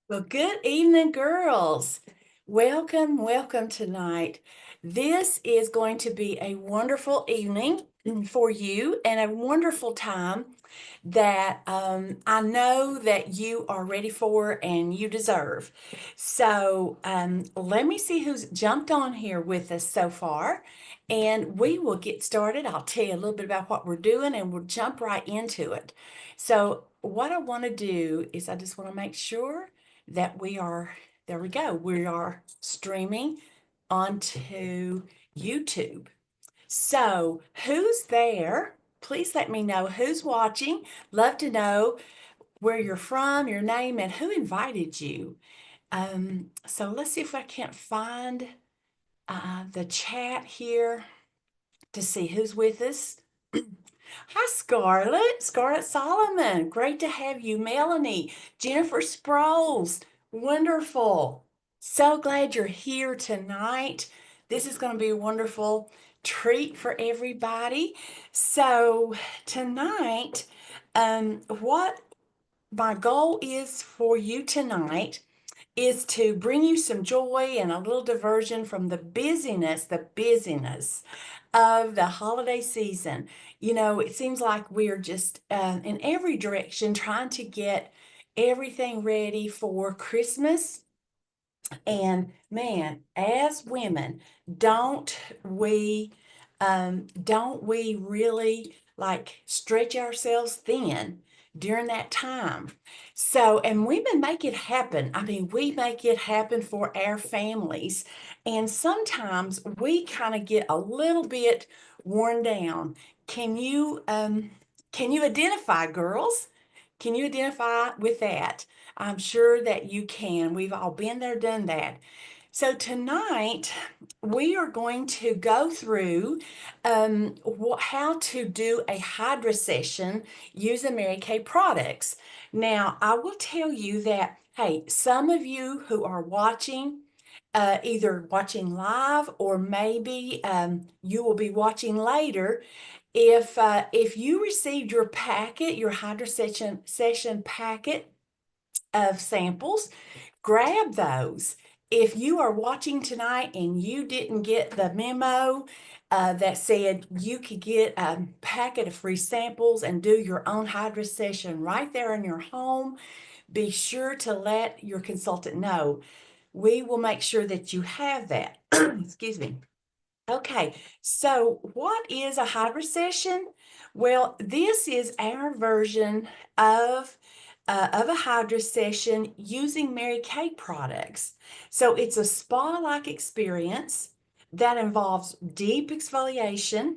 Well, good evening, girls. Welcome tonight. This is going to be a wonderful evening for you and a wonderful time that I know that you are ready for and you deserve. So let me see who's jumped on here with us so far, and we will get started. I'll tell you a little bit about what we're doing and we'll jump right into it. So, what I want to do is I just want to make sure that there we go, we are streaming onto YouTube. So, who's there? Please let me know who's watching. Love to know where you're from, your name, and who invited you. So let's see if I can't find the chat here to see who's with us. Hi, Scarlett Solomon. Great to have you. Melanie, Jennifer Sproles. Wonderful. So glad you're here tonight. This is going to be a wonderful treat for everybody. So, tonight, what my goal is for you tonight is to bring you some joy and a little diversion from the busyness of the holiday season. You know, it seems like we're just in every direction trying to get everything ready for Christmas. And man, as women, don't we don't we really like stretch ourselves thin during that time? So, and women make it happen. I mean, we make it happen for our families. And sometimes we kind of get a little bit worn down. Can you can you identify, girls? Can you identify with that? I'm sure that you can. We've all been there, done that. So tonight we are going to go through how to do a HydraSession using Mary Kay products. Now, I will tell you that, hey, some of you who are watching, either watching live or maybe you will be watching later, if you received your packet, your HydraSession packet of samples, grab those. If you are watching tonight and you didn't get the memo that said you could get a packet of free samples and do your own HydraSession right there in your home, be sure to let your consultant know. We will make sure that you have that. Excuse me. Okay, so what is a hybrid session? Well, this is our version of a hydra session using Mary Kay products. So it's a spa-like experience that involves deep exfoliation,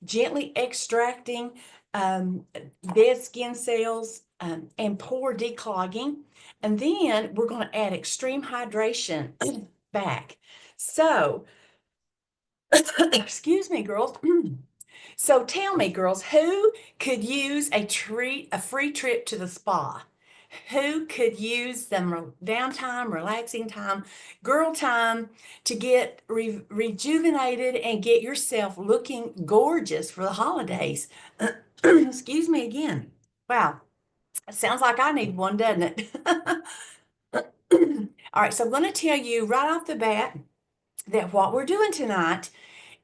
gently extracting um, dead skin cells, and pore declogging. And then we're going to add extreme hydration back. So, excuse me, girls. So tell me, girls, who could use a free trip to the spa? Who could use some downtime, relaxing time, girl time to get rejuvenated and get yourself looking gorgeous for the holidays? Excuse me again. Wow, it sounds like I need one, doesn't it? All right, so I'm going to tell you right off the bat that what we're doing tonight,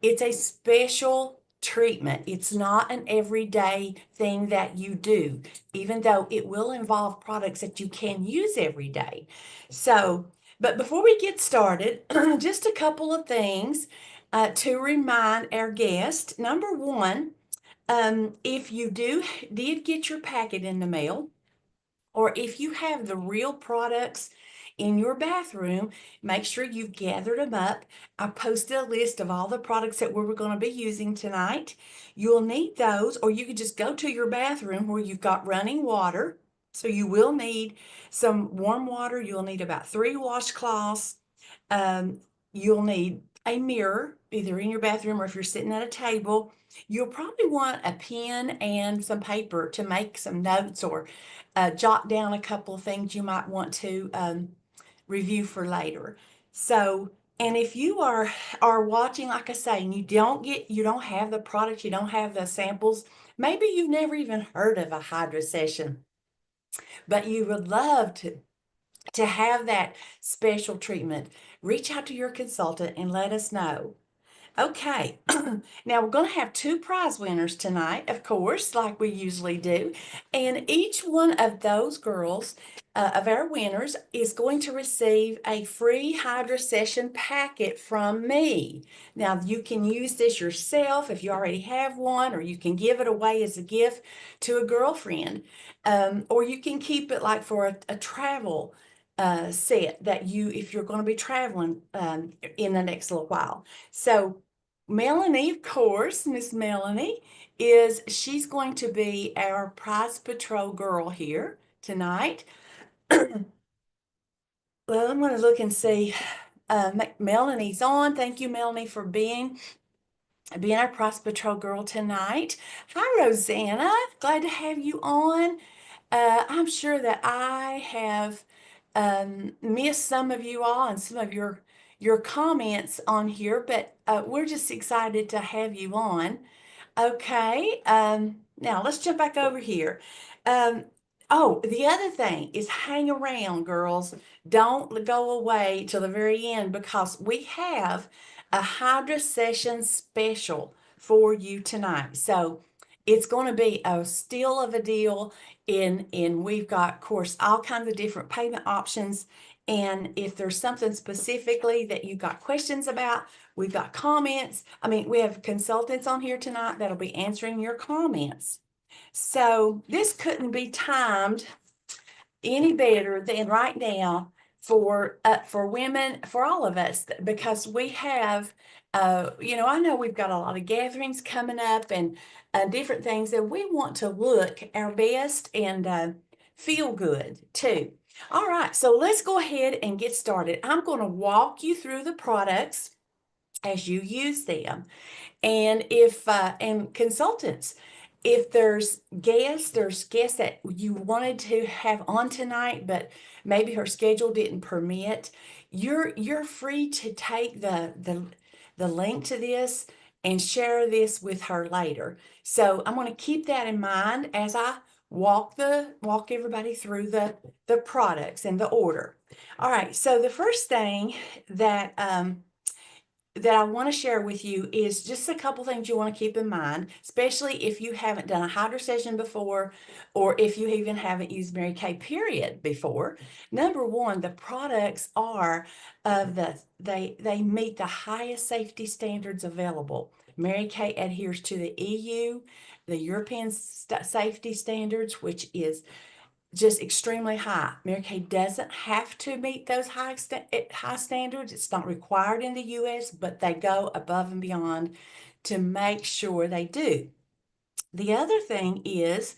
it's a special treatment. It's not an everyday thing that you do, even though it will involve products that you can use every day. So, but before we get started, just a couple of things to remind our guest. Number one, if you did get your packet in the mail, or if you have the real products in your bathroom, make sure you've gathered them up. I posted a list of all the products that we're going to be using tonight. You'll need those, or you could just go to your bathroom where you've got running water. So you will need some warm water. You'll need about 3 washcloths. Um, you'll need a mirror, either in your bathroom or if you're sitting at a table. You'll probably want a pen and some paper to make some notes or jot down a couple of things you might want to review for later. So, and if you are watching, like I say, and you don't have the product, you don't have the samples, maybe you've never even heard of a Hydra session, but you would love to have that special treatment, reach out to your consultant and let us know. Okay, now we're going to have two prize winners tonight, of course, like we usually do. And each one of those girls, of our winners, is going to receive a free HydraSession packet from me. Now, you can use this yourself if you already have one, or you can give it away as a gift to a girlfriend, or you can keep it like for a travel set that you, if you're going to be traveling in the next little while. So Melanie, of course, Miss Melanie she's going to be our Prize Patrol girl here tonight. Well, I'm going to look and see. Melanie's on. Thank you, Melanie, for being our Prize Patrol girl tonight. Hi, Rosanna. Glad to have you on. I'm sure that I have missed some of you all and some of your comments on here, but we're just excited to have you on. Okay, now let's jump back over here. Um, oh, the other thing is hang around, girls. Don't go away till the very end because we have a Hydra Session special for you tonight. So it's going to be a steal of a deal in we've got, of course, all kinds of different payment options. And if there's something specifically that you got questions about, we've got comments. I mean, we have consultants on here tonight that'll be answering your comments. So this couldn't be timed any better than right now for women, for all of us, because we have, I know we've got a lot of gatherings coming up and different things that we want to look our best and feel good too. All right, so let's go ahead and get started. I'm going to walk you through the products as you use them. And if and consultants, if there's guests that you wanted to have on tonight, but maybe her schedule didn't permit, you're free to take the link to this and share this with her later. So I'm going to keep that in mind as I walk everybody through the products and the order. All right, so the first thing that I want to share with you is just a couple things you want to keep in mind, especially if you haven't done a HydraSession before, or if you even haven't used Mary Kay period before. Number one, the products are they meet the highest safety standards available. Mary Kay adheres to the EU, the European safety standards, which is just extremely high. Mary Kay doesn't have to meet those high standards. It's not required in the U.S., but they go above and beyond to make sure they do. The other thing is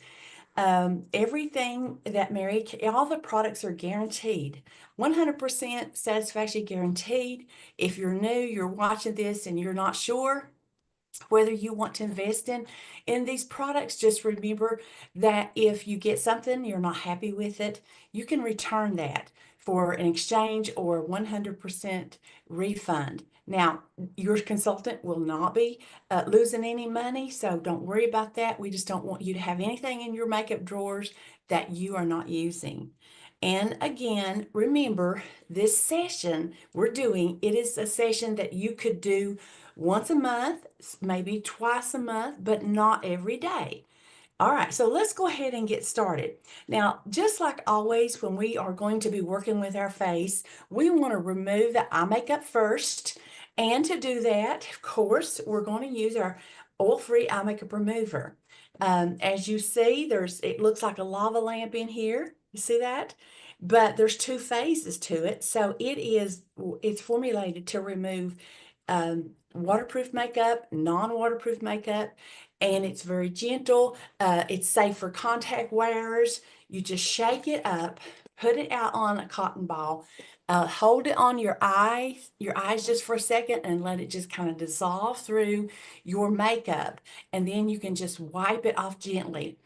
everything that Mary Kay, all the products are guaranteed. 100% satisfaction guaranteed. If you're new, you're watching this and you're not sure whether you want to invest in these products, just remember that if you get something you're not happy with it, you can return that for an exchange or 100% refund. Now, your consultant will not be losing any money, so don't worry about that. We just don't want you to have anything in your makeup drawers that you are not using. And again, remember, this session we're doing, it is a session that you could do once a month, maybe twice a month, but not every day. All right, so let's go ahead and get started. Now, just like always, when we are going to be working with our face, we want to remove the eye makeup first. And to do that, of course, we're going to use our oil-free eye makeup remover. As you see, it looks like a lava lamp in here. You see that? But there's two phases to it. So it's formulated to remove waterproof makeup, non-waterproof makeup, and it's very gentle. It's safe for contact wearers. You just shake it up, put it out on a cotton ball, hold it on your eyes just for a second and let it just kind of dissolve through your makeup. And then you can just wipe it off gently.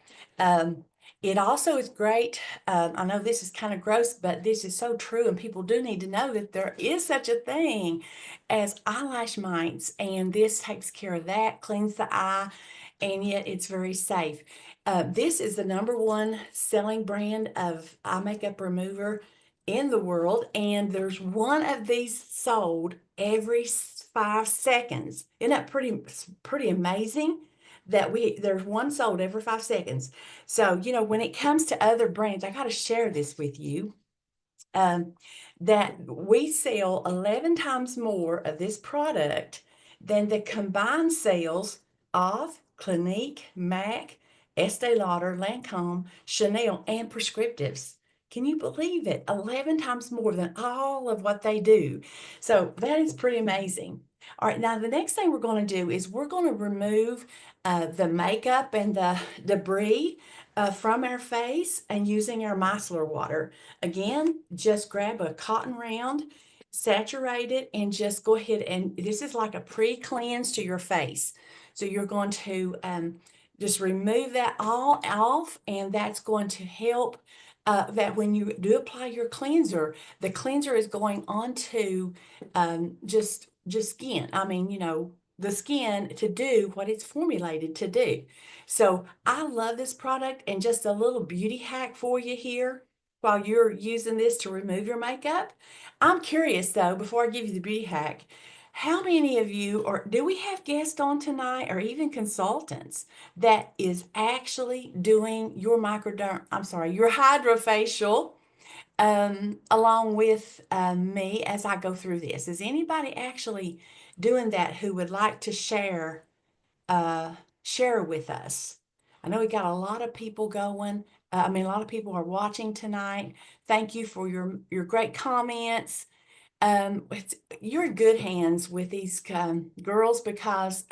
It also is great. I know this is kind of gross, but this is so true, and people do need to know that there is such a thing as eyelash mites, and this takes care of that, cleans the eye, and yet it's very safe. This is the #1 selling brand of eye makeup remover in the world, and there's one of these sold every 5 seconds. Isn't that pretty amazing that there's one sold every 5 seconds? So, when it comes to other brands, I got to share this with you. Um, that we sell 11 times more of this product than the combined sales of Clinique, MAC, Estee Lauder, Lancome, Chanel, and Prescriptives. Can you believe it? 11 times more than all of what they do. So that is pretty amazing. All right, now the next thing we're going to do is we're going to remove the makeup and the debris from our face and using our micellar water. Again, just grab a cotton round, saturate it, and just go ahead, and this is like a pre-cleanse to your face. So you're going to just remove that all off, and that's going to help that when you do apply your cleanser, the cleanser is going onto just skin. I mean, the skin to do what it's formulated to do. So I love this product, and just a little beauty hack for you here while you're using this to remove your makeup. I'm curious though, before I give you the beauty hack, how many of you, or do we have guests on tonight, or even consultants that is actually doing your your hydrofacial along with me as I go through this? Is anybody actually doing that who would like to uh, share with us? I know we got a lot of people going. A lot of people are watching tonight. Thank you for your great comments. You're in good hands with these girls, because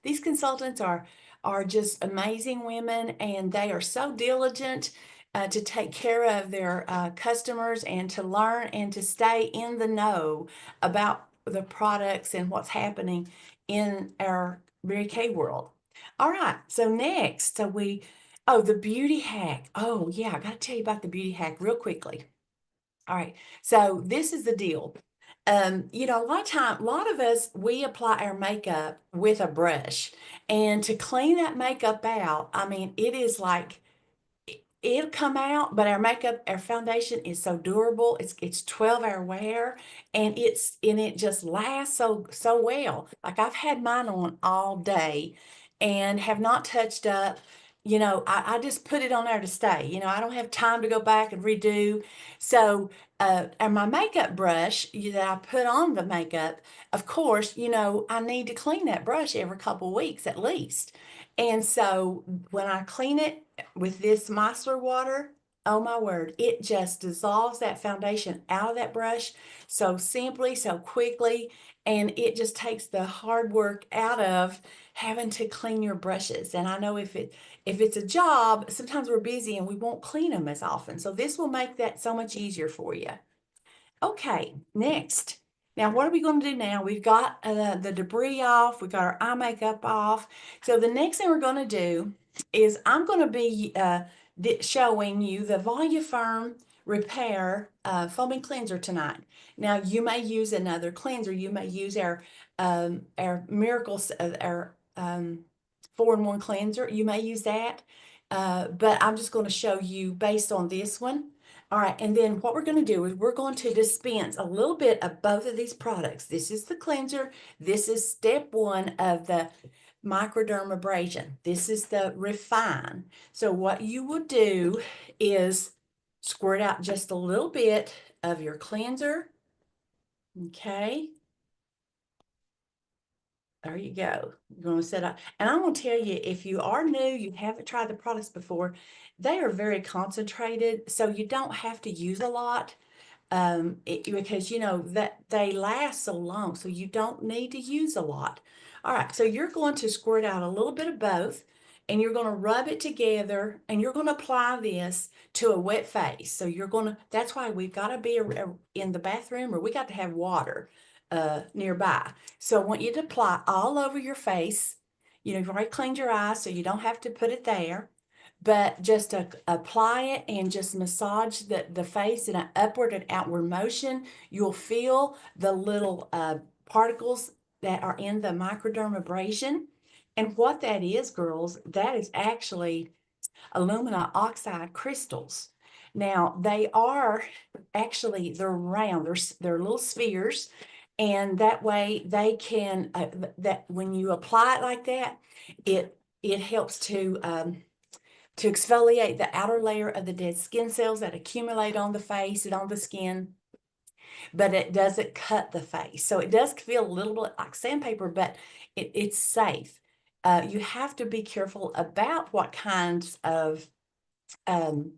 these consultants are just amazing women, and they are so diligent to take care of their customers and to learn and to stay in the know about the products and what's happening in our Mary Kay world. All right, so next, the beauty hack. Oh yeah, I got to tell you about the beauty hack real quickly. All right, so this is the deal. A lot of us, we apply our makeup with a brush, and to clean that makeup out, it is like it'll come out, but our foundation is so durable. It's 12-hour wear, and it just lasts so well. Like, I've had mine on all day and have not touched up. I just put it on there to stay. I don't have time to go back and redo. So, and my makeup brush that I put on the makeup, of course, I need to clean that brush every couple weeks at least. And so when I clean it with this micellar water, oh my word, it just dissolves that foundation out of that brush so simply, so quickly, and it just takes the hard work out of having to clean your brushes. And I know if it's a job, sometimes we're busy and we won't clean them as often. So this will make that so much easier for you. Okay, next. Now, what are we going to do now? We've got the debris off. We've got our eye makeup off. So the next thing we're going to do is I'm going to be showing you the Voluform Repair Foaming Cleanser tonight. Now, you may use another cleanser. You may use our Miracles, our 4-in-1 cleanser. You may use that. But I'm just going to show you based on this one. All right, and then what we're going to do is we're going to dispense a little bit of both of these products. This is the cleanser. This is step 1 of the microdermabrasion. This is the refine. So what you will do is squirt out just a little bit of your cleanser. Okay. There you go. You're going to set up. And I'm going to tell you, if you are new, you haven't tried the products before, they are very concentrated, so you don't have to use a lot. Because that they last so long, so you don't need to use a lot. All right, so you're going to squirt out a little bit of both, and you're going to rub it together, and you're going to apply this to a wet face. So that's why we've got to be in the bathroom, or we got to have water nearby. So I want you to apply all over your face. You've already cleaned your eyes, so you don't have to put it there, but just to apply it and just massage the face in an upward and outward motion. You'll feel the little particles that are in the microdermabrasion. And what that is, girls, that is actually aluminum oxide crystals. Now, they are actually, they're round, they're little spheres, and that way they can, that when you apply it like that, it helps to exfoliate the outer layer of the dead skin cells that accumulate on the face and on the skin, but it doesn't cut the face. So it does feel a little bit like sandpaper, but it's safe. You have to be careful about what kinds of um,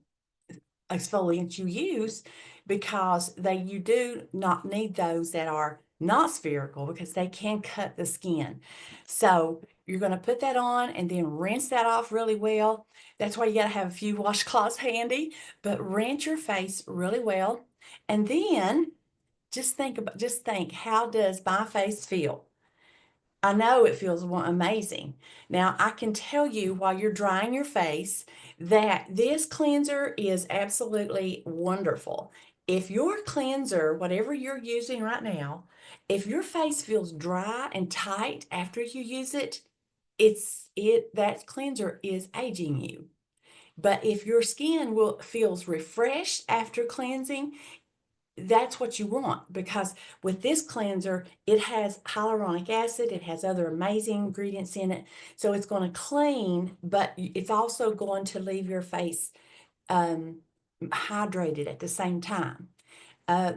exfoliants you use, because you do not need those that are not spherical, because they can cut the skin. So you're going to put that on and then rinse that off really well. That's why you got to have a few washcloths handy, but rinse your face really well. And then just think, how does my face feel? I know it feels amazing. Now, I can tell you while you're drying your face that this cleanser is absolutely wonderful. If your cleanser, whatever you're using right now, if your face feels dry and tight after you use it, that cleanser is aging you. But if your skin feels refreshed after cleansing, that's what you want, because with this cleanser, it has hyaluronic acid, it has other amazing ingredients in it. So it's going to clean, but it's also going to leave your face hydrated at the same time.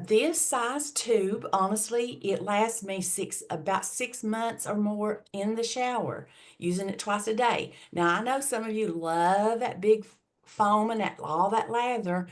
This size tube, honestly, it lasts me about 6 months or more in the shower, using it twice a day. Now, I know some of you love that big foam and all that lather.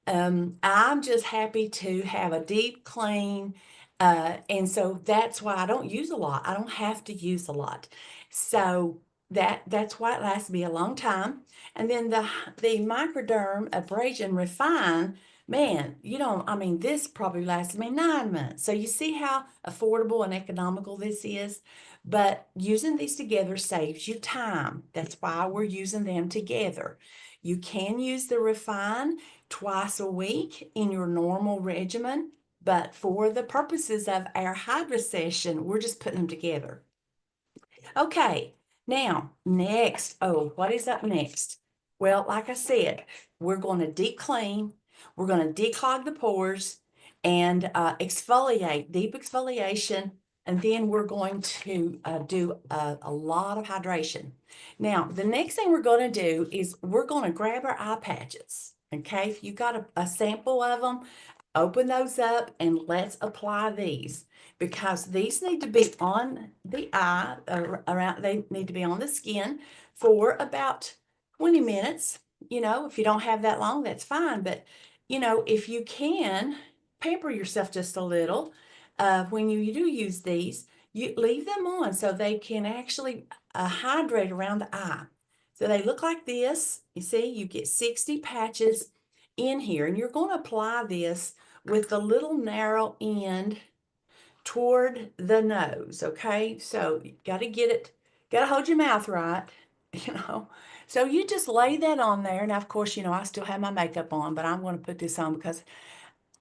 I'm just happy to have a deep clean, and so that's why I don't use a lot. I don't have to use a lot. So that's why it lasts me a long time. And then the Microderm Abrasion Refine, man, I mean, this probably lasted me 9 months. So you see how affordable and economical this is. But using these together saves you time. That's why we're using them together. You can use the Refine twice a week in your normal regimen, but for the purposes of our HydraSession, we're just putting them together. Okay, now next, what is up next? Well, like I said, we're going to deep clean, we're going to declog the pores and exfoliate, deep exfoliation, and then we're going to do a lot of hydration. Now, the next thing we're going to do is we're going to grab our eye patches. Okay, if you got a sample of them, open those up and let's apply these, because these need to be on the eye, they need to be on the skin for about 20 minutes. If you don't have that long, that's fine. But, if you can pamper yourself just a little, when you do use these, you leave them on so they can actually hydrate around the eye. So they look like this. You see, you get 60 patches in here, and you're going to apply this with the little narrow end toward the nose. Okay, so you got to hold your mouth right, you know. So you just lay that on there. Now, of course, I still have my makeup on, but I'm going to put this on because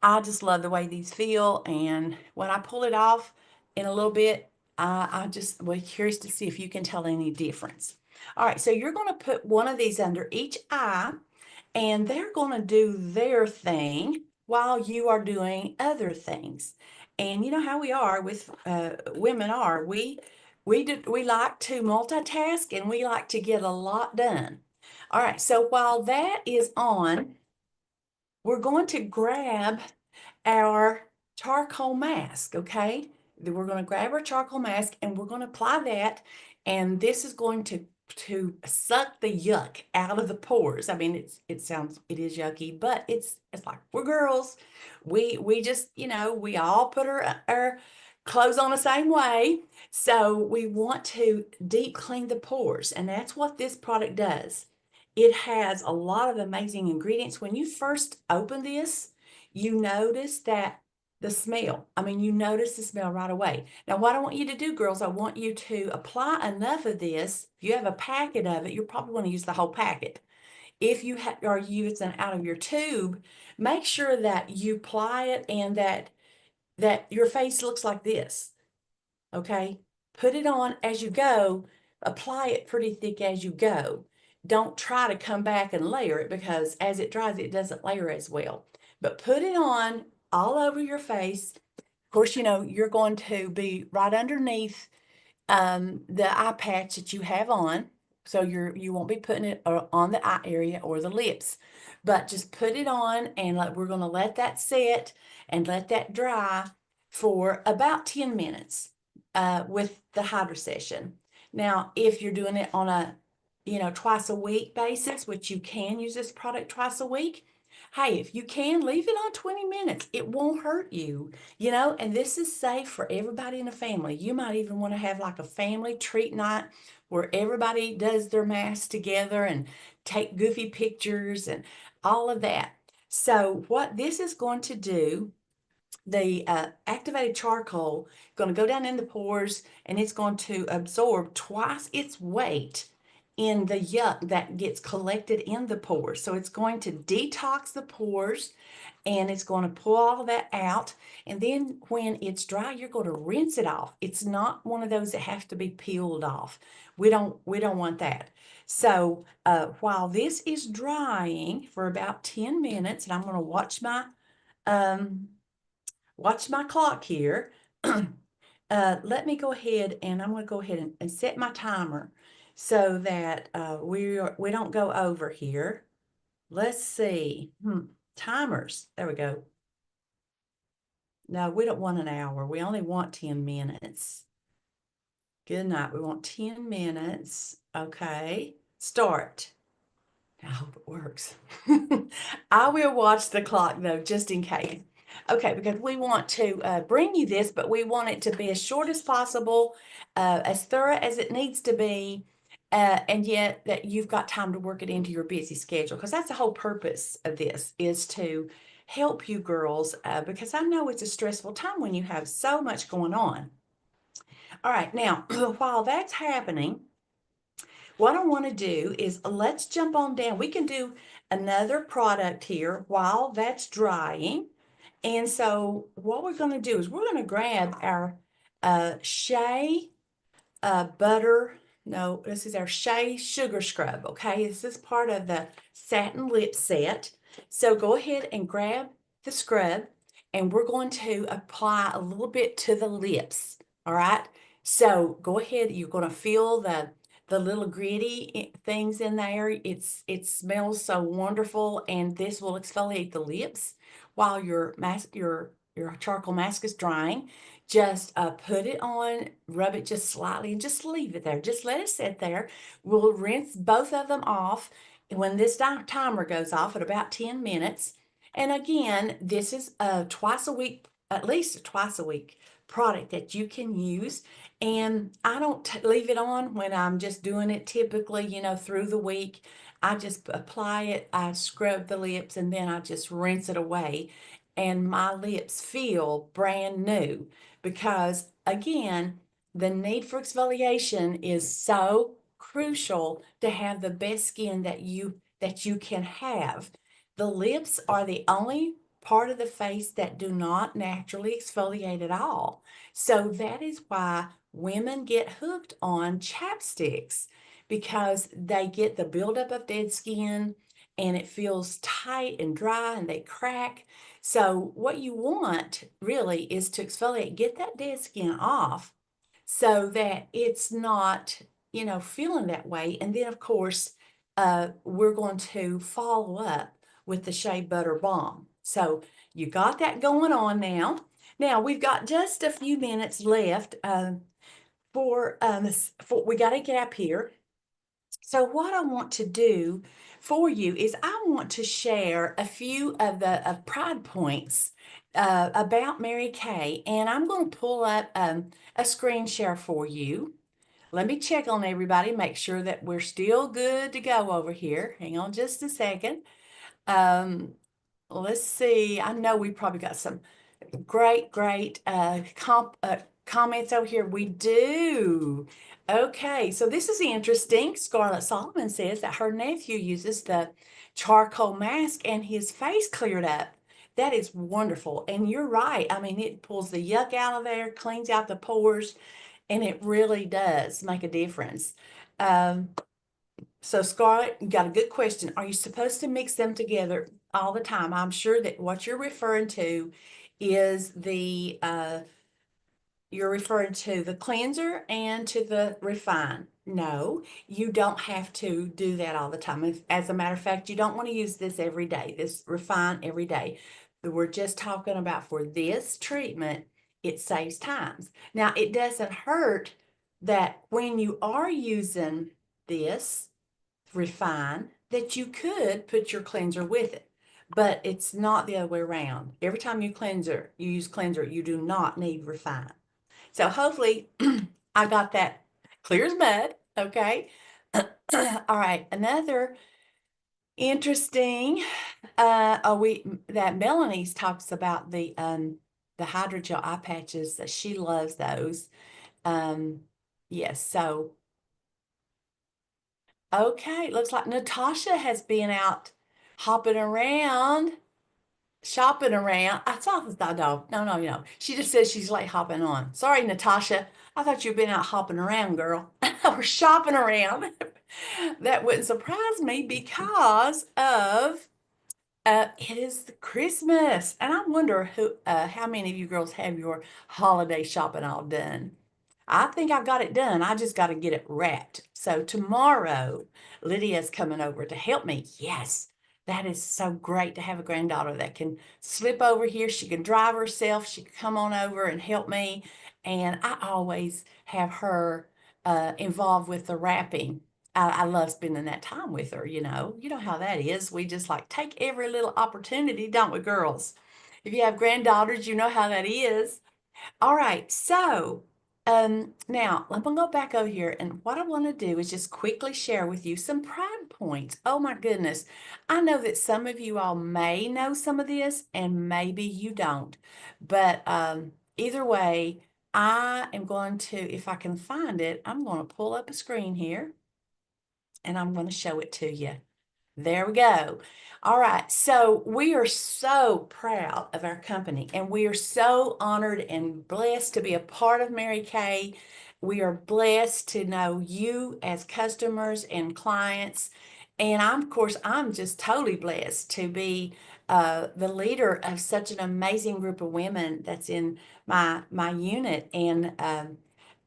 I just love the way these feel. And when I pull it off in a little bit, I just was curious to see if you can tell any difference. All right, so you're going to put one of these under each eye, and they're going to do their thing while you are doing other things. And you know how we are with women are. We like to multitask, and we like to get a lot done. All right, so while that is on, we're going to grab our charcoal mask, okay? We're going to grab our charcoal mask and we're going to apply that, and this is going to suck the yuck out of the pores. I mean, it is yucky, but it's like we're girls. We just, we all put our clothes on the same way. So we want to deep clean the pores, and that's what this product does. It has a lot of amazing ingredients. When you first open this, you notice that you notice the smell right away. Now, what I want you to do, girls, I want you to apply enough of this. If you have a packet of it, you'll probably want to use the whole packet. If you are using out of your tube, make sure that you apply it and that your face looks like this, okay? Put it on as you go, apply it pretty thick as you go. don't try to come back and layer it, because as it dries, it doesn't layer as well. But put it on all over your face. Of course, you're going to be right underneath the eye patch that you have on. So you won't be putting it on the eye area or the lips, but just put it on, and we're going to let that set and let that dry for about 10 minutes with the HydraSession. Now, if you're doing it on a twice a week basis, which you can use this product twice a week, hey, if you can, leave it on 20 minutes. It won't hurt you, and this is safe for everybody in the family. You might even want to have like a family treat night where everybody does their mask together and take goofy pictures and all of that. So what this is going to do, the activated charcoal going to go down in the pores, and it's going to absorb twice its weight in the yuck that gets collected in the pores. So it's going to detox the pores, and it's going to pull all of that out. And then when it's dry, you're going to rinse it off. It's not one of those that have to be peeled off. We don't want that. So while this is drying for about 10 minutes, and I'm going to um, watch my clock here. Let me go ahead, and I'm going to go ahead and set my timer so that we don't go over here. Let's see. Timers. There we go. No, we don't want an hour. We only want 10 minutes. Good night. We want 10 minutes. Okay. Start. I hope it works. I will watch the clock though, just in case. Okay, because we want to bring you this, but we want it to be as short as possible, as thorough as it needs to be, and yet that you've got time to work it into your busy schedule. Because that's the whole purpose of this, is to help you girls, because I know it's a stressful time when you have so much going on. All right, now, while that's happening, what I want to do is let's jump on down. We can do another product here while that's drying. And so what we're going to do is we're going to grab our shea butter. No, this is our shea sugar scrub. Okay, this is part of the satin lip set. So go ahead and grab the scrub, and we're going to apply a little bit to the lips. All right, so go ahead. You're going to feel the little gritty things in there. It smells so wonderful, and this will exfoliate the lips while your charcoal mask is drying. Just put it on, rub it just slightly, and just leave it there. Just let it sit there. We'll rinse both of them off when this timer goes off at about 10 minutes. And again, this is a twice a week, at least a twice a week product that you can use. And I don't leave it on when I'm just doing it typically, through the week. I just apply it, I scrub the lips, and then I just rinse it away. And my lips feel brand new, because again, the need for exfoliation is so crucial to have the best skin that you can have. The lips are the only part of the face that do not naturally exfoliate at all. So that is why women get hooked on chapsticks, because they get the buildup of dead skin, and it feels tight and dry, and they crack. So what you want really is to exfoliate, get that dead skin off so that it's not, feeling that way. And then of course, we're going to follow up with the Shea Butter Balm. So you got that going on now. Now we've got just a few minutes left for we got a gap here. So what I want to do for you is I want to share a few of the pride points about Mary Kay, and I'm going to pull up a screen share for you. Let me check on everybody, make sure that we're still good to go over here. Hang on just a second. Um, let's see. I know we probably got some great comments over here. We do. Okay, so this is interesting. Scarlett Solomon says that her nephew uses the charcoal mask and his face cleared up. That is wonderful. And you're right. I mean, it pulls the yuck out of there, cleans out the pores, and it really does make a difference. So Scarlett, you got a good question. Are you supposed to mix them together all the time? I'm sure that what you're referring to is you're referring to the cleanser and to the refine. No, you don't have to do that all the time. As a matter of fact, you don't want to use this every day, this refine every day. We're just talking about for this treatment, it saves times. Now, it doesn't hurt that when you are using this refine, that you could put your cleanser with it, but it's not the other way around. Every time you use cleanser, you do not need refine. So hopefully I got that clear as mud. Okay. All right. Another interesting, that Melanie's talks about the hydrogel eye patches, that she loves those. Yes. So, okay. Looks like Natasha has been out hopping around, shopping around. I thought, no. She just says she's late hopping on. Sorry, Natasha. I thought you'd been out hopping around, girl, or shopping around. That wouldn't surprise me because of it is Christmas, and I wonder how many of you girls have your holiday shopping all done. I think I've got it done. I just got to get it wrapped. So tomorrow, Lydia's coming over to help me. Yes, that is so great to have a granddaughter that can slip over here. She can drive herself. She can come on over and help me. And I always have her involved with the wrapping. I love spending that time with her, you know. You know how that is. We just like take every little opportunity, don't we, girls? If you have granddaughters, you know how that is. All right, so now I'm gonna go back over here, and what I want to do is just quickly share with you some pride points. Oh my goodness, I know that some of you all may know some of this, and maybe you don't, but either way, I am going to, if I can find it, I'm going to pull up a screen here, and I'm going to show it to you. There we go. All right. So we are so proud of our company, and we are so honored and blessed to be a part of Mary Kay. We are blessed to know you as customers and clients. And of course, I'm just totally blessed to be the leader of such an amazing group of women that's in my unit. And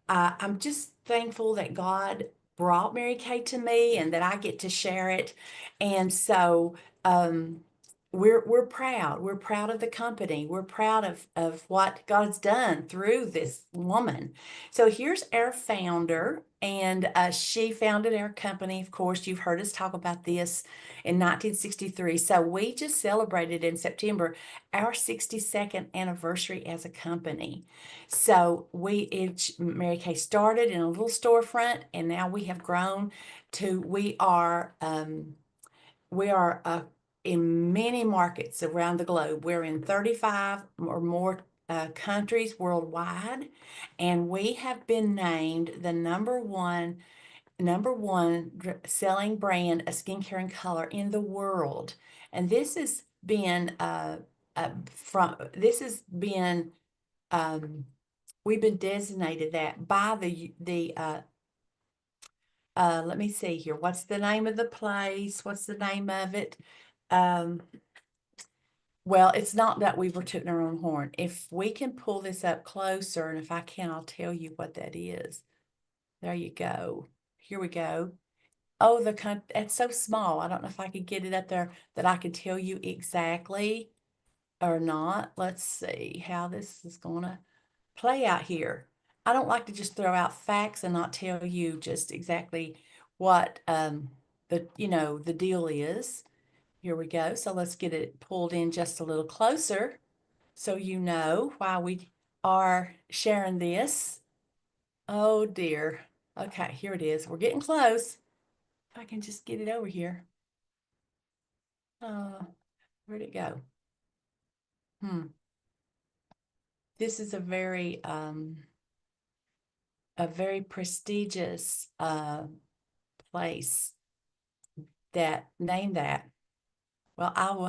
I'm just thankful that God brought Mary Kay to me and that I get to share it. And so um, we're proud. We're proud of the company. We're proud of what God's done through this woman. So here's our founder, and she founded our company. Of course, you've heard us talk about this in 1963. So we just celebrated in September our 62nd anniversary as a company. So Mary Kay started in a little storefront, and now we have grown to we are in many markets around the globe. We're in 35 or more countries worldwide, and we have been named the number one selling brand of skincare and color in the world. And this has been um, we've been designated that by let me see here. What's the name of the place? What's the name of it? Um, well, it's not that we were tooting our own horn. If we can pull this up closer, and if I can, I'll tell you what that is. There you go. Here we go. Oh, it's so small. I don't know if I could get it up there that I could tell you exactly or not. Let's see how this is going to play out here. I don't like to just throw out facts and not tell you just exactly what the deal is. Here we go. So let's get it pulled in just a little closer so you know why we are sharing this. Oh dear. Okay, here it is. We're getting close. If I can just get it over here. Where'd it go? This is a very prestigious place that name that. Well, I'll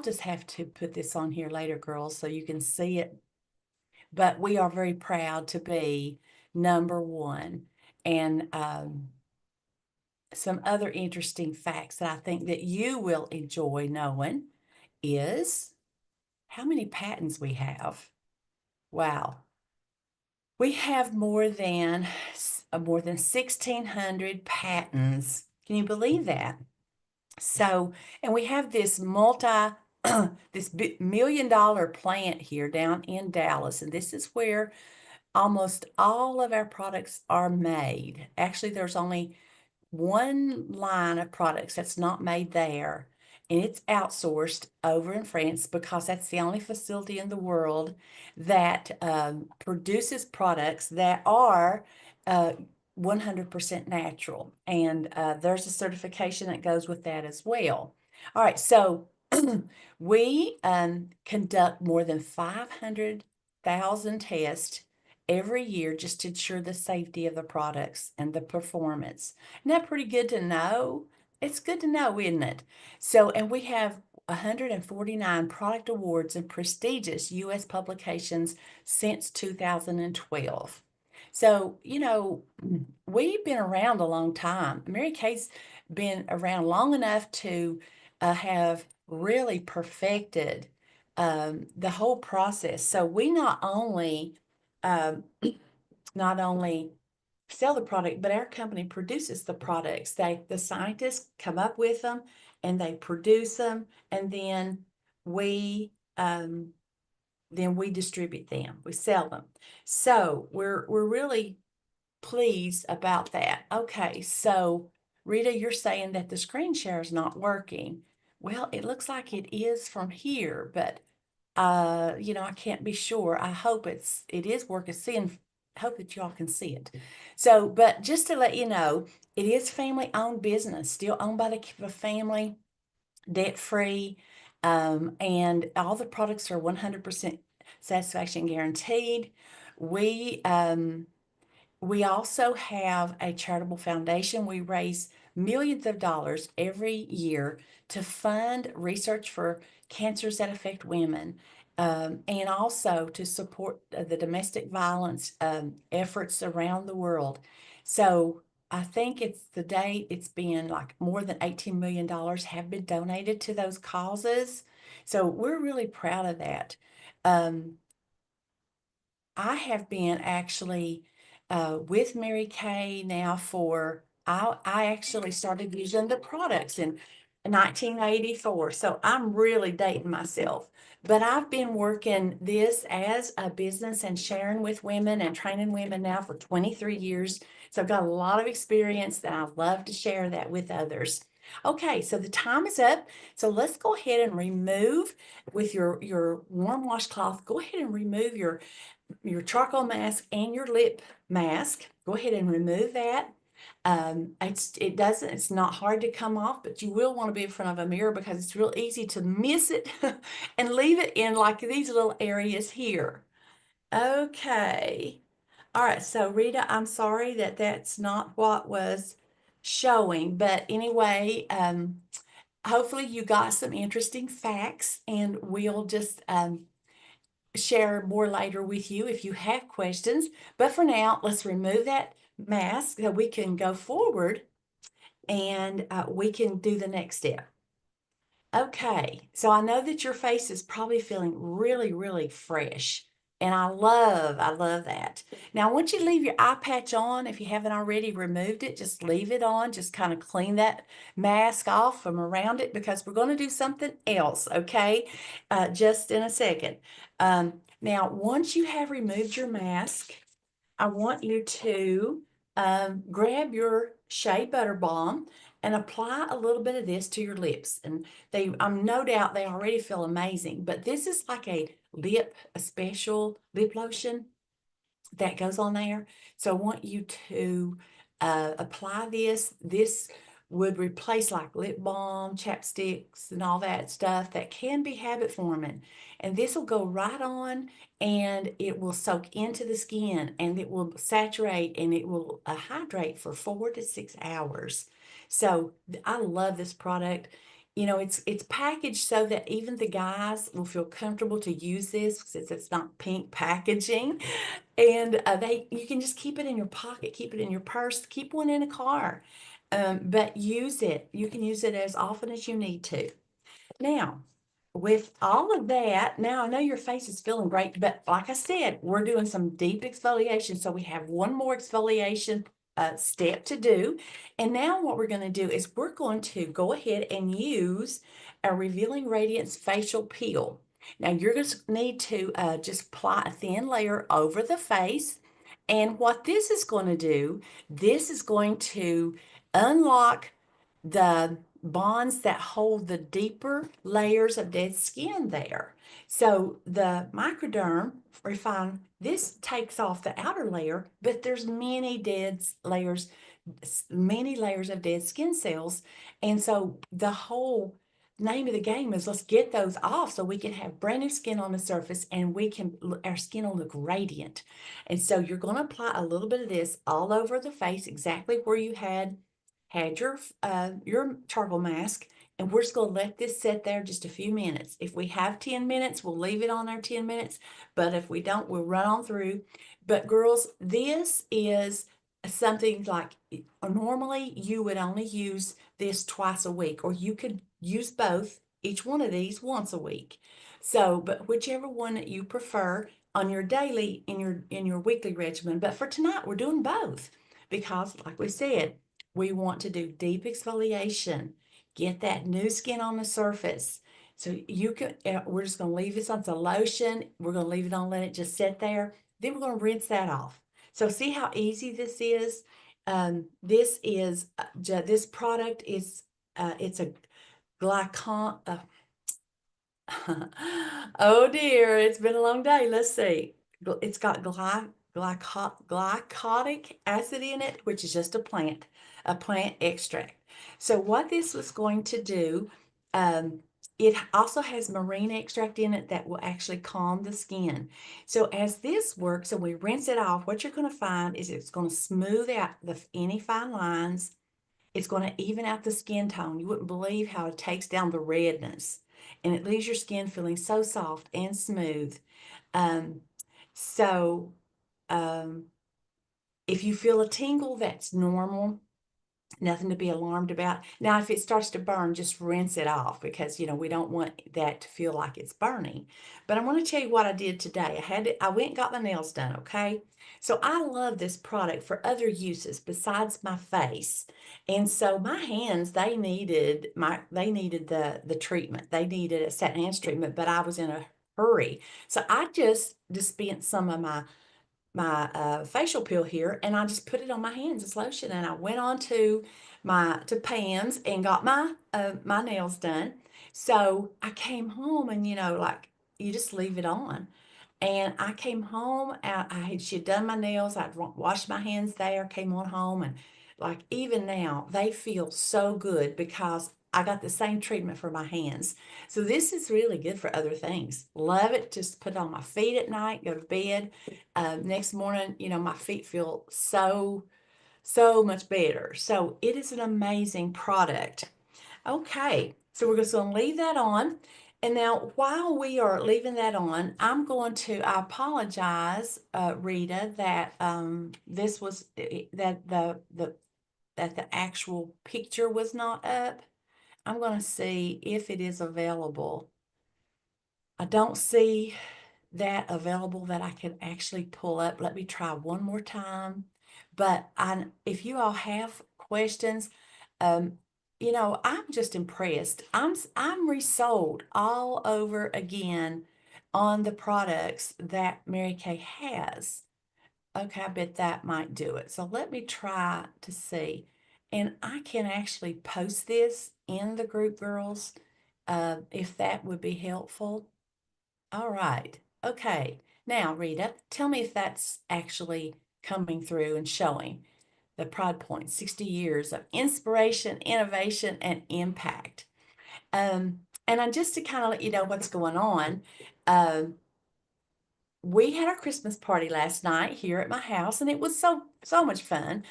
just have to put this on here later, girls, so you can see it. But we are very proud to be number one. And some other interesting facts that I think that you will enjoy knowing is how many patents we have. Wow. We have more than 1,600 patents. Can you believe that? So, and we have this $1 million plant here down in Dallas, and this is where almost all of our products are made. Actually, there's only one line of products that's not made there, and it's outsourced over in France because that's the only facility in the world that produces products that are uh, 100% natural. And there's a certification that goes with that as well. All right, so we conduct more than 500,000 tests every year just to ensure the safety of the products and the performance. Isn't that pretty good to know? It's good to know, isn't it? So, and we have 149 product awards and prestigious U.S. publications since 2012. So, we've been around a long time. Mary Kay's been around long enough to have really perfected the whole process. So we um, not only sell the product, but our company produces the products. The scientists come up with them and they produce them, and we um, then we distribute them. We sell them. So we're really pleased about that. Okay, so Rita, you're saying that the screen share is not working. Well, it looks like it is from here, but I can't be sure. I hope it is working. Hope that y'all can see it. So, but just to let you know, it is family-owned business, still owned by the family, debt-free, and all the products are 100% satisfaction guaranteed. We um, we also have a charitable foundation. We raise millions of dollars every year to fund research for cancers that affect women, and also to support the domestic violence efforts around the world. So I think it's been like more than $18 million have been donated to those causes. So we're really proud of that. Um, I have been actually with Mary Kay now I actually started using the products in 1984. So I'm really dating myself. But I've been working this as a business and sharing with women and training women now for 23 years. So I've got a lot of experience that I love to share that with others. Okay, so the time is up. So let's go ahead and remove with your warm washcloth, go ahead and remove your charcoal mask and your lip mask. Go ahead and remove that. It's not hard to come off, but you will want to be in front of a mirror because it's real easy to miss it and leave it in like these little areas here. Okay. All right. So Rita, I'm sorry that that's not what was showing, but anyway, hopefully you got some interesting facts, and we'll just share more later with you if you have questions. But for now, let's remove that mask so we can go forward and we can do the next step. Okay, so I know that your face is probably feeling really, really fresh. And I love that. Now, once you leave your eye patch on, if you haven't already removed it, just leave it on. Just kind of clean that mask off from around it because we're going to do something else, okay? Just in a second. Now, once you have removed your mask, I want you to grab your Shea Butter Balm and apply a little bit of this to your lips. And I'm no doubt they already feel amazing, but this is like a special lip lotion that goes on there. So I want you to apply this. This would replace like lip balm, chapsticks, and all that stuff that can be habit forming. And this will go right on and it will soak into the skin and it will saturate and it will hydrate for 4 to 6 hours. So I love this product. It's packaged so that even the guys will feel comfortable to use this since it's not pink packaging. And you can just keep it in your pocket, keep it in your purse, keep one in a car. But use it. You can use it as often as you need to. Now, with all of that, now I know your face is feeling great, but like I said, we're doing some deep exfoliation. So we have one more exfoliation step to do. And now what we're going to do is we're going to go ahead and use a Revealing Radiance facial peel. Now you're going to need to just apply a thin layer over the face. And what this is going to do, this is going to unlock the bonds that hold the deeper layers of dead skin there. So the microderm refine, this takes off the outer layer, but there's many layers of dead skin cells. And so the whole name of the game is let's get those off so we can have brand new skin on the surface and our skin will look radiant. And so you're going to apply a little bit of this all over the face, exactly where you had your charcoal mask, and we're just going to let this sit there just a few minutes. If we have 10 minutes, we'll leave it on there 10 minutes, but if we don't, we'll run on through. But girls, this is something like normally you would only use this twice a week, or you could use both, each one of these once a week. So, but whichever one that you prefer on your daily, in your weekly regimen. But for tonight, we're doing both because, like we said, we want to do deep exfoliation, get that new skin on the surface. So you can, we're just going to leave this on the lotion. We're going to leave it on, let it just sit there. Then we're going to rinse that off. So see how easy this is? This product is, it's a glycon, oh dear, it's been a long day. Let's see. It's got glycotic acid in it, which is just a plant extract. So what this was going to do, it also has marine extract in it that will actually calm the skin. So as this works and we rinse it off, what you're going to find is it's going to smooth out any fine lines. It's going to even out the skin tone. You wouldn't believe how it takes down the redness, and it leaves your skin feeling so soft and smooth. Um, so um, if you feel a tingle, that's normal. Nothing to be alarmed about. Now, if it starts to burn, just rinse it off because, we don't want that to feel like it's burning. But I want to tell you what I did today. I went and got my nails done, okay? So I love this product for other uses besides my face. And so my hands, they needed the treatment. They needed a set hands treatment, but I was in a hurry. So I just dispensed some of my facial peel here, and I just put it on my hands as lotion, and I went on to Pam's and got my nails done. So I came home, and like you just leave it on. And I came home, she had done my nails, I'd washed my hands there, came on home, and like even now, they feel so good because I got the same treatment for my hands. So this is really good for other things. Love it. Just put it on my feet at night, go to bed. Next morning, my feet feel so much better. So it is an amazing product. Okay, so we're just going to leave that on. And now, while we are leaving that on, I apologize, Rita, that this was that the actual picture was not up. I'm going to see if it is available. I don't see that available that I can actually pull up. Let me try one more time. But if you all have questions, um, I'm just impressed. I'm resold all over again on the products that Mary Kay has. Okay, I bet that might do it. So let me try to see. And I can actually post this in the group, girls, if that would be helpful. All right. Okay. Now, Rita, tell me if that's actually coming through and showing the Pride Point 60 years of inspiration, innovation, and impact. And just to kind of let you know what's going on, um, we had our Christmas party last night here at my house, and it was so much fun.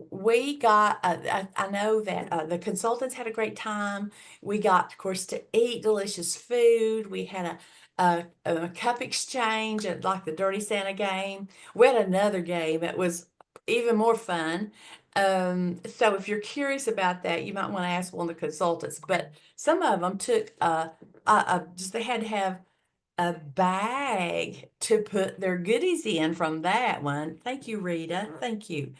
We got I know that the consultants had a great time. We got, of course, to eat delicious food. We had a cup exchange at like the Dirty Santa game. We had another game that was even more fun. So if you're curious about that, you might want to ask one of the consultants. But some of them took just they had to have a bag to put their goodies in from that one. Thank you, Rita. Thank you.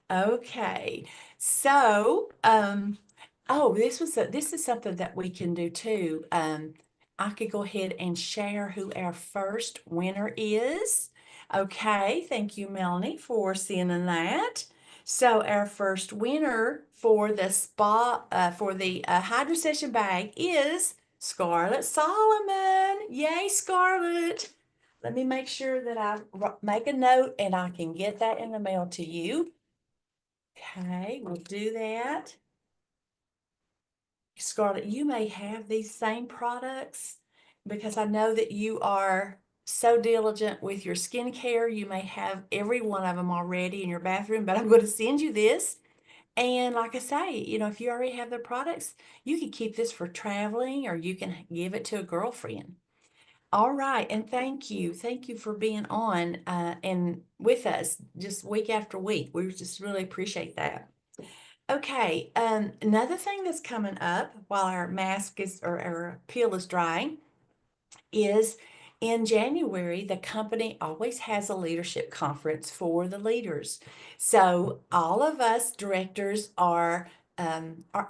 Okay. So, oh, this is something that we can do too. I could go ahead and share who our first winner is. Okay, thank you, Melanie, for sending that. So our first winner for the HydraSession bag is Scarlett Solomon. Yay, Scarlett! Let me make sure that I make a note and I can get that in the mail to you. Okay, we'll do that. Scarlett, you may have these same products because I know that you are so diligent with your skincare. You may have every one of them already in your bathroom, but I'm going to send you this. And like I say, if you already have the products, you can keep this for traveling or you can give it to a girlfriend. All right, and thank you. Thank you for being on and with us just week after week. We just really appreciate that. Okay, another thing that's coming up while our mask is or our peel is drying is in January, the company always has a leadership conference for the leaders. So all of us directors are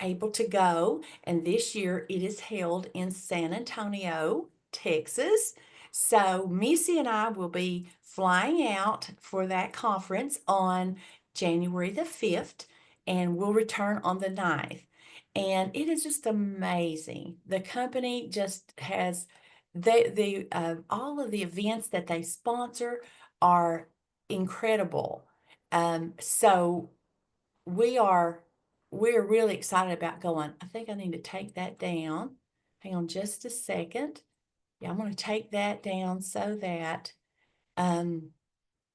able to go, and this year it is held in San Antonio, Texas. So Missy and I will be flying out for that conference on January the 5th, and we'll return on the 9th. And it is just amazing. The company just has all of the events that they sponsor are incredible. So we are we're really excited about going. I think I need to take that down. Hang on just a second. Yeah, I'm going to take that down so that um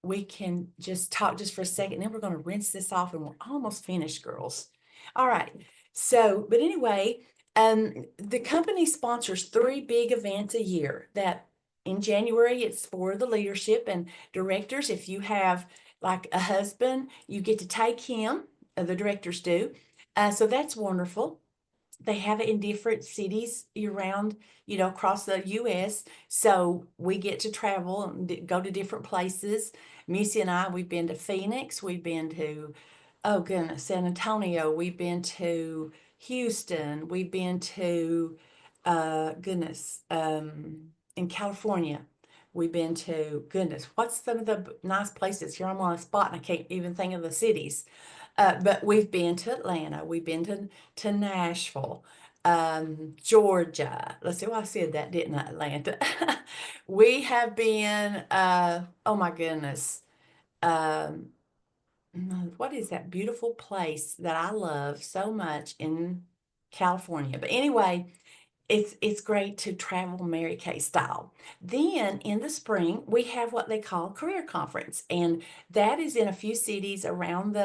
we can just talk just for a second. Then we're going to rinse this off and we're almost finished, girls. All right. So, but anyway, the company sponsors 3 big events a year that in January, it's for the leadership and directors. If you have like a husband, you get to take him, the directors do. So that's wonderful. They have it in different cities around, across the US. So we get to travel and go to different places. Missy and I, we've been to Phoenix, we've been to, oh goodness, San Antonio, we've been to Houston, we've been to, in California. We've been to, goodness, what's some of the nice places? Here I'm on a spot and I can't even think of the cities. But we've been to Atlanta, we've been to Nashville, Georgia. Let's see, well, I said that, didn't I? Atlanta. We have been, oh my goodness, um, what is that beautiful place that I love so much in California? But anyway, it's great to travel Mary Kay style. Then in the spring, we have what they call career conference, and that is in a few cities around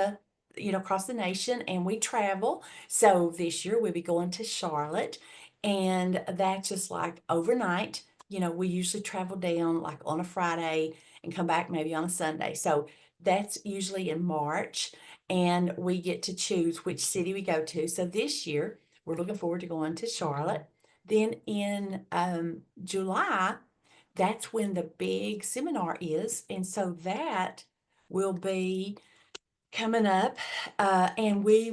across the nation, and we travel. So this year we'll be going to Charlotte, and that's just like overnight. We usually travel down like on a Friday and come back maybe on a Sunday. So that's usually in March, and we get to choose which city we go to. So this year, we're looking forward to going to Charlotte. Then in July, that's when the big seminar is. And so that will be coming up. And we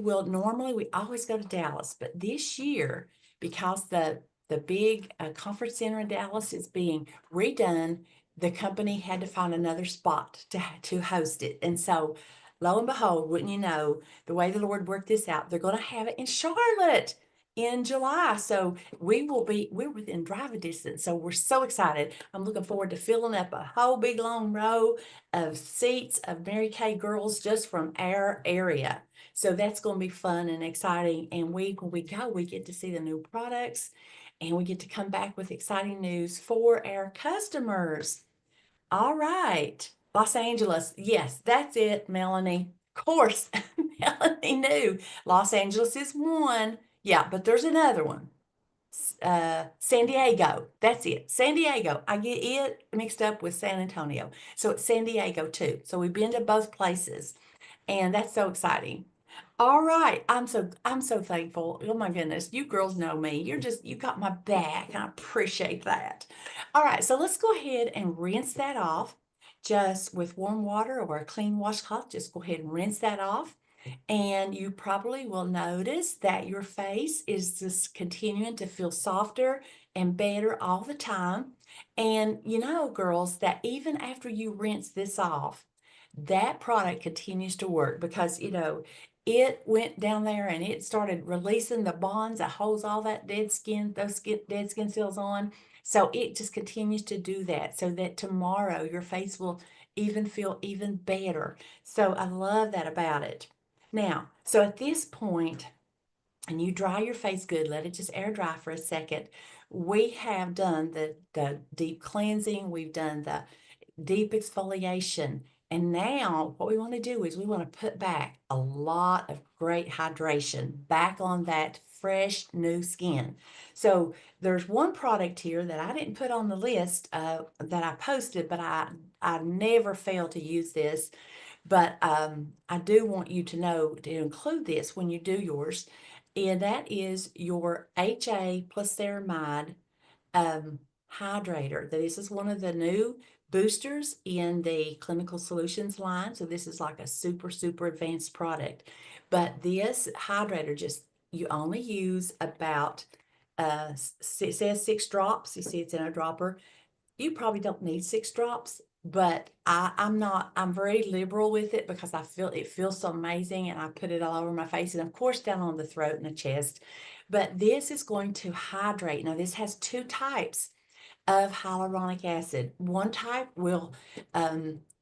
always go to Dallas, but this year, because the big conference center in Dallas is being redone, the company had to find another spot to host it. And so lo and behold, wouldn't you know, the way the Lord worked this out, they're going to have it in Charlotte in July. So we're within driving distance. So we're so excited. I'm looking forward to filling up a whole big long row of seats of Mary Kay girls just from our area. So that's going to be fun and exciting. And when we go, we get to see the new products and we get to come back with exciting news for our customers. All right. Los Angeles. Yes, that's it, Melanie. Of course, Melanie knew. Los Angeles is one. Yeah, but there's another one. San Diego. That's it. San Diego. I get it mixed up with San Antonio. So it's San Diego too. So we've been to both places, and that's so exciting. All right. I'm so thankful. Oh my goodness. You girls know me. You got my back. I appreciate that. All right. So let's go ahead and rinse that off just with warm water or a clean washcloth. Just go ahead and rinse that off. And you probably will notice that your face is just continuing to feel softer and better all the time. And you know, girls, that even after you rinse this off, that product continues to work because, you know, it went down there and it started releasing the bonds that holds all that dead skin, dead skin cells on. So it just continues to do that so that tomorrow your face will even feel even better. So I love that about it. Now, so at this point, and you dry your face good, let it just air dry for a second. We have done the deep cleansing, we've done the deep exfoliation. And now what we want to do is we want to put back a lot of great hydration back on that fresh new skin. So there's one product here that I didn't put on the list that I posted, but I never fail to use this. But I do want you to know to include this when you do yours, and that is your HA plus ceramide um, hydrator. This is one of the new boosters in the Clinical Solutions line. So this is like a super, super advanced product. But this hydrator just, you only use about, it says 6 drops. You see it's in a dropper. You probably don't need 6 drops, but I'm very liberal with it because I feel it feels so amazing and I put it all over my face and of course down on the throat and the chest. But this is going to hydrate. Now this has two types of hyaluronic acid. One type will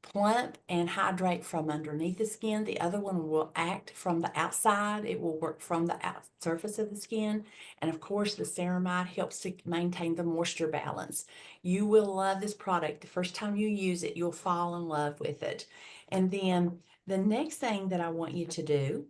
plump and hydrate from underneath the skin. The other one will act from the outside. It will work from the surface of the skin. And of course, the ceramide helps to maintain the moisture balance. You will love this product. The first time you use it, you'll fall in love with it. And then the next thing that I want you to do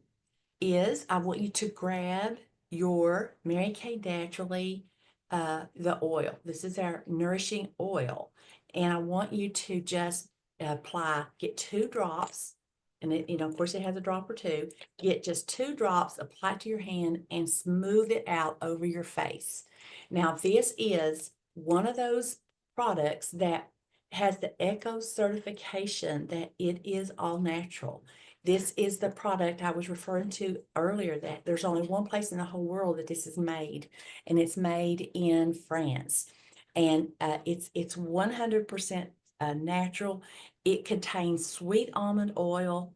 is I want you to grab your Mary Kay Naturally, the oil. This is our nourishing oil. And I want you to just get 2 drops. And it, you know, of course, it has a drop or two. Get just 2 drops, apply it to your hand, and smooth it out over your face. Now, this is one of those products that has the Eco certification that it is all natural. This is the product I was referring to earlier, that there's only one place in the whole world that this is made, and it's made in France. And it's 100% natural. It contains sweet almond oil,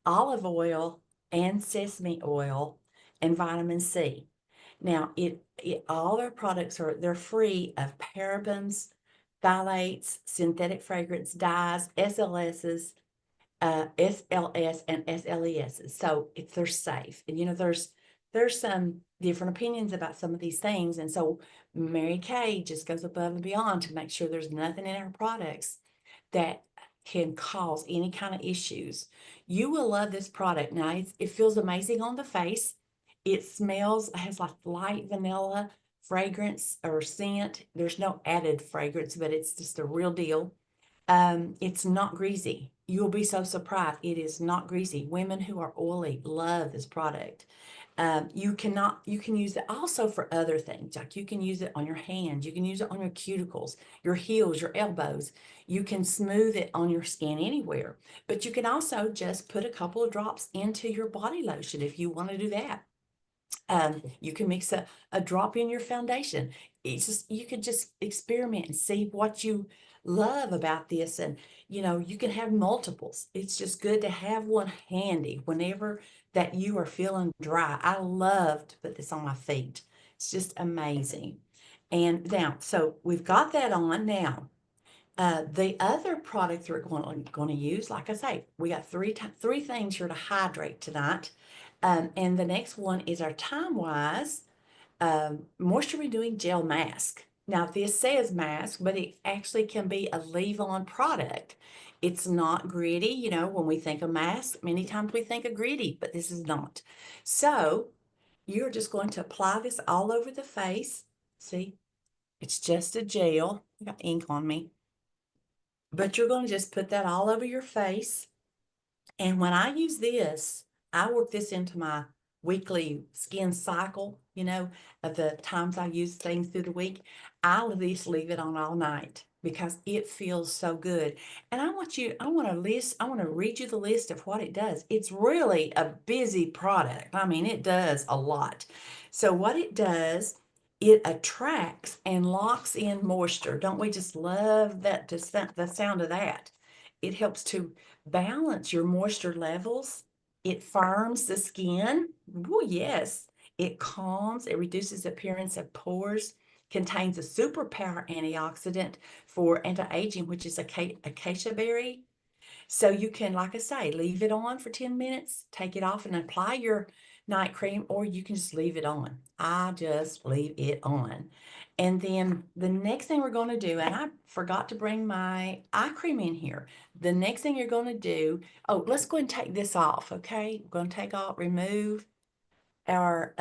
olive oil, and sesame oil, and vitamin C. Now, all their products they're free of parabens, phthalates, synthetic fragrance dyes, SLSs, SLS and SLES. So if they're safe, and you know, there's some different opinions about some of these things, and so Mary Kay just goes above and beyond to make sure there's nothing in our products that can cause any kind of issues. You will love this product. Now it feels amazing on the face. It smells, has like light vanilla fragrance or scent. There's no added fragrance, but it's just a real deal. It's not greasy. You'll be so surprised. It is not greasy. Women who are oily love this product. You can use it also for other things. Like you can use it on your hands. You can use it on your cuticles, your heels, your elbows. You can smooth it on your skin anywhere. But you can also just put a couple of drops into your body lotion if you want to do that. You can mix a drop in your foundation. It's just, you could just experiment and see what you love about this. And, you know, you can have multiples. It's just good to have one handy whenever that you are feeling dry. I love to put this on my feet. It's just amazing. And now, so we've got that on now. The other products we're going to use, like I say, we got three things here to hydrate tonight. And the next one is our Time Wise moisture renewing gel mask. Now this says mask, but it actually can be a leave-on product. It's not gritty. You know, when we think of mask, many times we think of gritty, but this is not. So you're just going to apply this all over the face. See, it's just a gel. I got ink on me. But you're going to just put that all over your face. And when I use this, I work this into my weekly skin cycle, of the times I use things through the week. I'll at least leave it on all night because it feels so good. And I want to read you the list of what it does. It's really a busy product. I mean, it does a lot. So what it does, it attracts and locks in moisture. Don't we just love that, the sound of that? It helps to balance your moisture levels. It firms the skin. Oh, yes. It calms, it reduces the appearance of pores, contains a superpower antioxidant for anti-aging, which is acacia berry. So you can, like I say, leave it on for 10 minutes, take it off and apply your night cream, or you can just leave it on. I just leave it on. And then the next thing we're going to do, and I forgot to bring my eye cream in here. The next thing you're going to do, oh, let's go and take this off, okay? We're going to remove our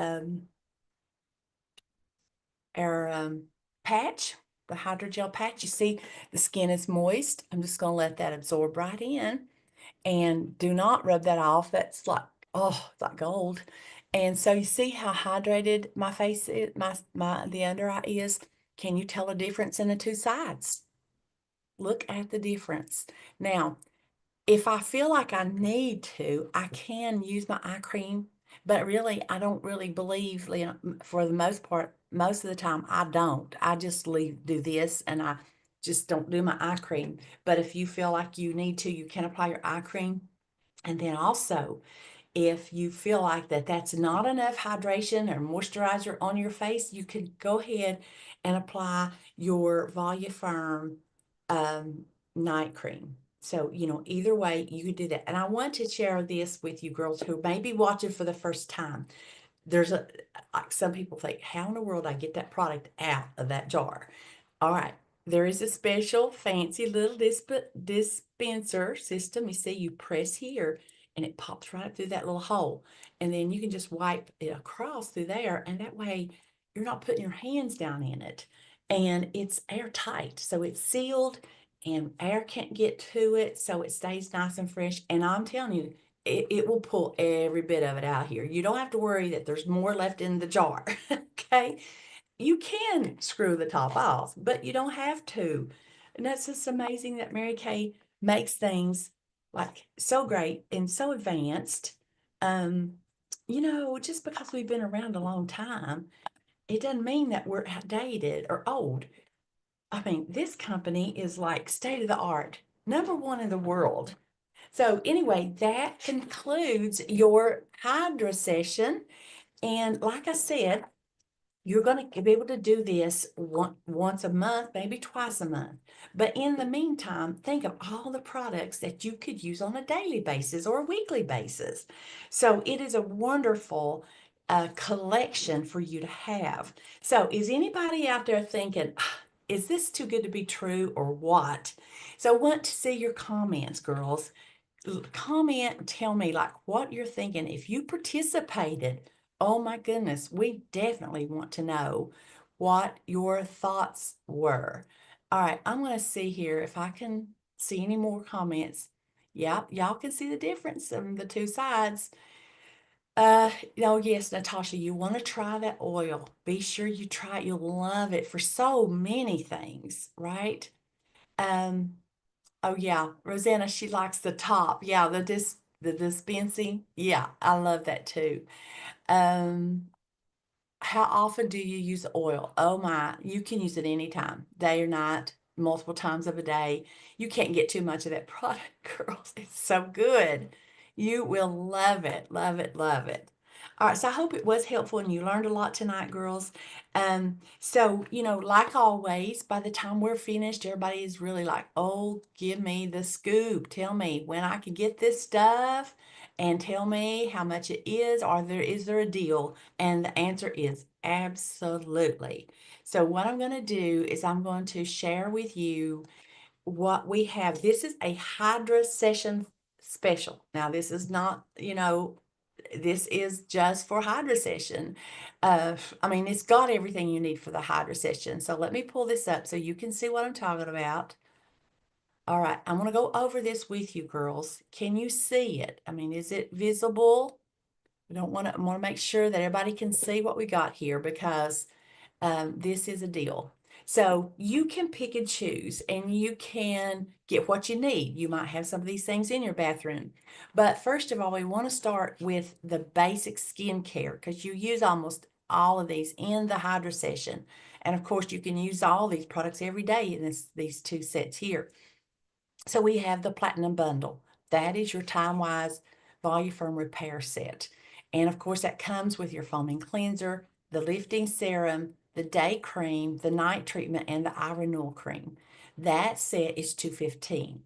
patch, the hydrogel patch. You see the skin is moist. I'm just going to let that absorb right in. And do not rub that off. That's like, oh, it's like gold. And so you see how hydrated my face is, the under eye is. Can you tell a difference in the two sides? Look at the difference. Now, if I feel like I need to, I can use my eye cream, but really, I don't really believe, for the most part, most of the time, I don't. I just do this, and I just don't do my eye cream. But if you feel like you need to, you can apply your eye cream. And then also, if you feel like that's not enough hydration or moisturizer on your face, you can go ahead and apply your Volufarm night cream. So, either way, you could do that. And I want to share this with you girls who may be watching for the first time. There's like some people think, how in the world I get that product out of that jar? All right, there is a special fancy little dispenser system. You see, you press here and it pops right through that little hole. And then you can just wipe it across through there. And that way you're not putting your hands down in it. And it's airtight. So it's sealed and air can't get to it. So it stays nice and fresh. And I'm telling you, it will pull every bit of it out here. You don't have to worry that there's more left in the jar. Okay. You can screw the top off, but you don't have to. And that's just amazing that Mary Kay makes things like so great and so advanced. Um, just because we've been around a long time, it doesn't mean that we're outdated or old. I mean, this company is like state of the art, #1 in the world. So anyway, that concludes your Hydra session. And like I said, you're going to be able to do this once a month, maybe twice a month. But in the meantime, think of all the products that you could use on a daily basis or a weekly basis. So it is a wonderful collection for you to have. So is anybody out there thinking, is this too good to be true or what? So I want to see your comments, girls. Comment and tell me like what you're thinking. If you participated, oh my goodness, we definitely want to know what your thoughts were. All right, I'm going to see here if I can see any more comments. Yep, y'all can see the difference in the two sides. Oh yes, Natasha, you want to try that oil. Be sure you try it. You'll love it for so many things, right? Um, oh yeah, Rosanna, she likes the top. Yeah, the dispensing. Yeah, I love that too. Um, how often do you use oil? Oh my, you can use it anytime, day or night, multiple times of a day. You can't get too much of that product, girls. It's so good. You will love it, love it, love it. All right, so I hope it was helpful and you learned a lot tonight, girls. So, like always, by the time we're finished, everybody is really like, oh, give me the scoop. Tell me when I can get this stuff and tell me how much it is, or is there a deal? And the answer is absolutely. So what I'm going to do is I'm going to share with you what we have. This is a HydraSession special. Now, this is not, this is just for HydraSession. I mean, it's got everything you need for the HydraSession. So let me pull this up so you can see what I'm talking about. All right, I'm going to go over this with you, girls. Can you see it? I mean, is it visible? We don't want to want to make sure that everybody can see what we got here because this is a deal. So you can pick and choose and you can get what you need. You might have some of these things in your bathroom. But first of all, we want to start with the basic skincare because you use almost all of these in the HydraSession. And of course, you can use all these products every day in these two sets here. So we have the Platinum Bundle. That is your Time-Wise Voluform Repair Set. And of course, that comes with your foaming cleanser, the lifting serum, the day cream, the night treatment, and the eye renewal cream. That set is $215.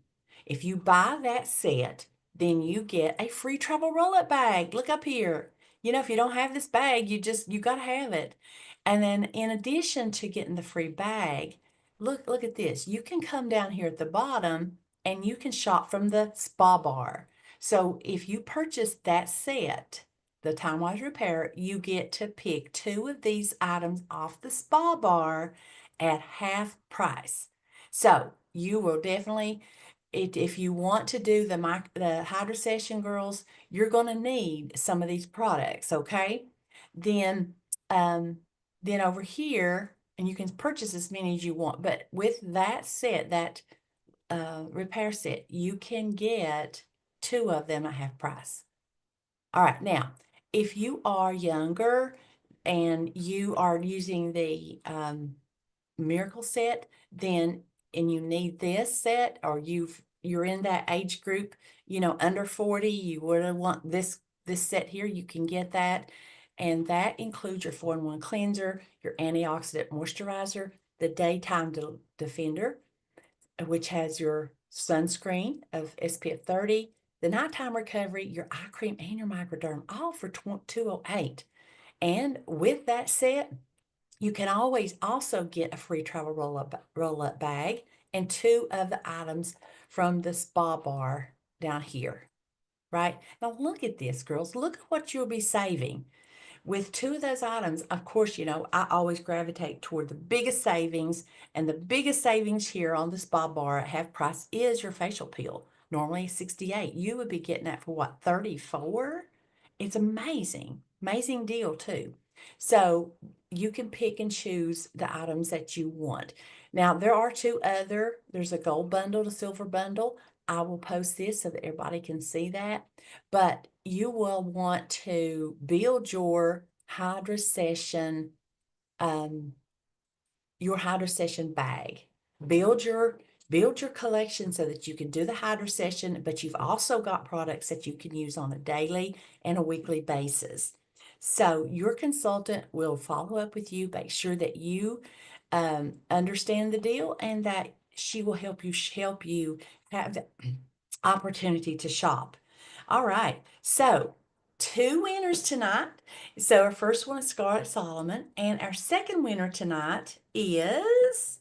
If you buy that set, then you get a free travel roll-up bag. Look up here. You know, if you don't have this bag, you got to have it. And then in addition to getting the free bag, look at this. You can come down here at the bottom and you can shop from the spa bar. So if you purchase that set, the Time-Wise Repair, you get to pick 2 of these items off the spa bar at half price. So you will definitely, if you want to do the HydraSession, girls, you're going to need some of these products, okay? Then, um, then over here, and you can purchase as many as you want, but with that set, that repair set, you can get 2 of them at half price. All right, now, if you are younger and you are using the Miracle set, then and you need this set, or you're in that age group, you know, under 40, you would want this set here, you can get that. And that includes your 4-in-1 cleanser, your antioxidant moisturizer, the daytime defender, which has your sunscreen of SPF 30, the nighttime recovery, your eye cream, and your microderm, all for $208. And with that set, you can always also get a free travel roll-up bag and 2 of the items from the spa bar down here, right? Now look at this, girls. Look at what you'll be saving. With 2 of those items, of course, you know, I always gravitate toward the biggest savings, and the biggest savings here on the spa bar at half price is your facial peel. Normally $68. You would be getting that for what, $34? It's amazing. Amazing deal too. So you can pick and choose the items that you want. Now, there are 2 other, there's a gold bundle, a silver bundle. I will post this so that everybody can see that. But you will want to build um, your HydraSession bag. Build your collection so that you can do the HydraSession, but you've also got products that you can use on a daily and a weekly basis. So your consultant will follow up with you, make sure that you understand the deal, and that she will help you have the opportunity to shop. All right, so 2 winners tonight. So our first one is Scarlett Solomon, and our second winner tonight is,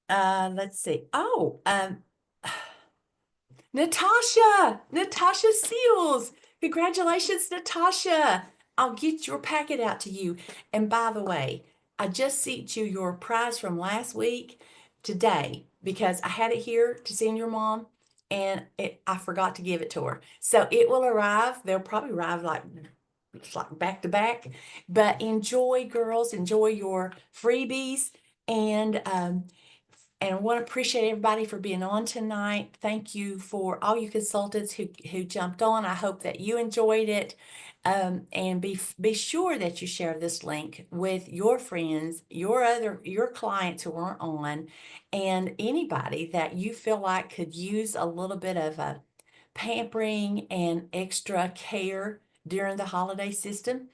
let's see. Oh, Natasha Seals. Congratulations, Natasha. I'll get your packet out to you. And by the way, I just sent you your prize from last week today because I had it here to send your mom and I forgot to give it to her. So it will arrive. They'll probably arrive like back to back. But enjoy, girls. Enjoy your freebies. And I want to appreciate everybody for being on tonight. Thank you for all you consultants who jumped on. I hope that you enjoyed it. And be sure that you share this link with your friends, your clients who aren't on, and anybody that you feel like could use a little bit of a pampering and extra care during the holiday season.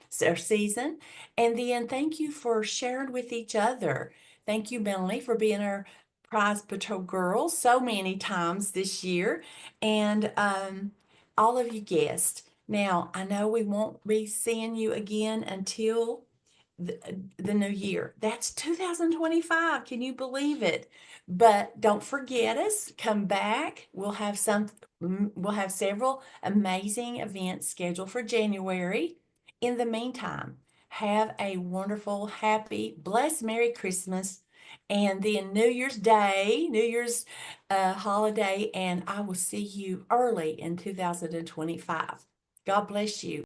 And then thank you for sharing with each other. Thank you, Melanie, for being our Prize Patrol girl so many times this year, and all of you guests. Now, I know we won't be seeing you again until the new year. That's 2025. Can you believe it? But don't forget us. Come back. We'll have several amazing events scheduled for January. In the meantime, have a wonderful, happy, blessed Merry Christmas, and then New Year's Day, New Year's holiday, and I will see you early in 2025. God bless you.